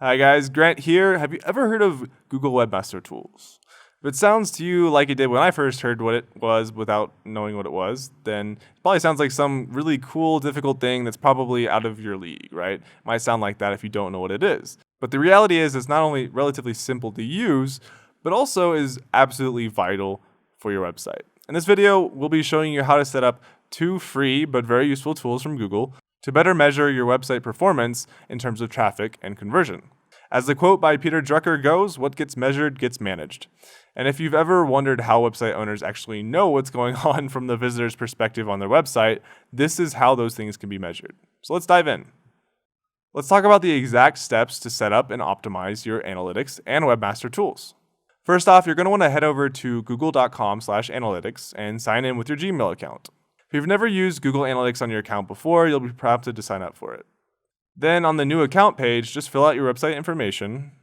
Hi guys, Grant here. Have you ever heard of Google Webmaster Tools? If it sounds to you like it did when I first heard what it was without knowing what it was, then it probably sounds like some really cool, difficult thing that's probably out of your league, right? It might sound like that if you don't know what it is. But the reality is it's not only relatively simple to use, but also is absolutely vital for your website. In this video, we'll be showing you how to set up 2 free but very useful tools from Google to better measure your website performance in terms of traffic and conversion. As the quote by Peter Drucker goes, what gets measured gets managed. And if you've ever wondered how website owners actually know what's going on from the visitor's perspective on their website, this is how those things can be measured. So let's dive in. Let's talk about the exact steps to set up and optimize your analytics and Webmaster tools. First off, you're going to want to head over to google.com/analytics and sign in with your Gmail account. If you've never used Google Analytics on your account before, you'll be prompted to sign up for it. Then on the new account page, just fill out your website information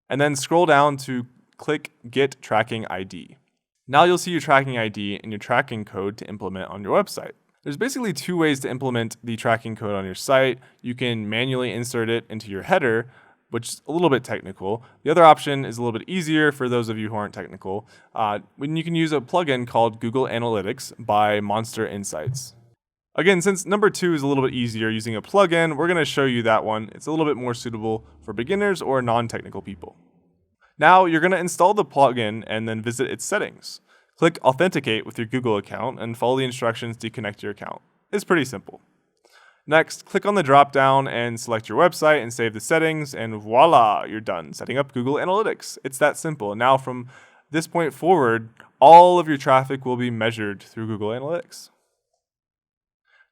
and then scroll down to click Get Tracking ID. Now you'll see your tracking ID and your tracking code to implement on your website. There's basically 2 ways to implement the tracking code on your site. You can manually insert it into your header, which is a little bit technical. The other option is a little bit easier for those of you who aren't technical, when you can use a plugin called Google Analytics by Monster Insights. Again, since number 2 is a little bit easier using a plugin, we're going to show you that one. It's a little bit more suitable for beginners or non-technical people. Now you're going to install the plugin and then visit its settings. Click Authenticate with your Google account and follow the instructions to connect your account. It's pretty simple. Next, click on the drop-down and select your website and save the settings, and voila, you're done setting up Google Analytics. It's that simple. Now from this point forward, all of your traffic will be measured through Google Analytics.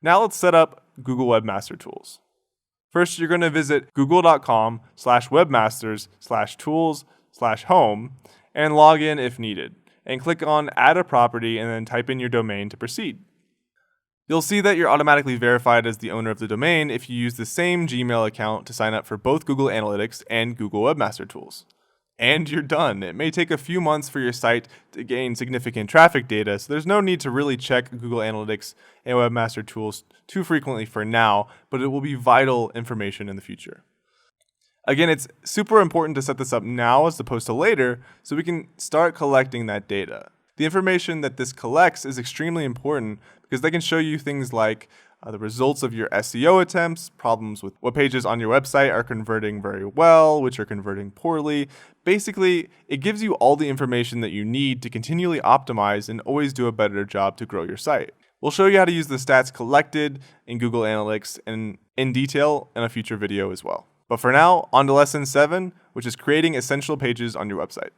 Now let's set up Google Webmaster Tools. First, you're going to visit google.com/webmasters/tools/home and log in if needed, and click on Add a Property and then type in your domain to proceed. You'll see that you're automatically verified as the owner of the domain if you use the same Gmail account to sign up for both Google Analytics and Google Webmaster Tools. And you're done. It may take a few months for your site to gain significant traffic data, so there's no need to really check Google Analytics and Webmaster Tools too frequently for now, but it will be vital information in the future. Again, it's super important to set this up now as opposed to later so we can start collecting that data. The information that this collects is extremely important because they can show you things like the results of your SEO attempts, problems with what pages on your website are converting very well, which are converting poorly. Basically, it gives you all the information that you need to continually optimize and always do a better job to grow your site. We'll show you how to use the stats collected in Google Analytics in detail in a future video as well. But for now, on to lesson 7, which is creating essential pages on your website.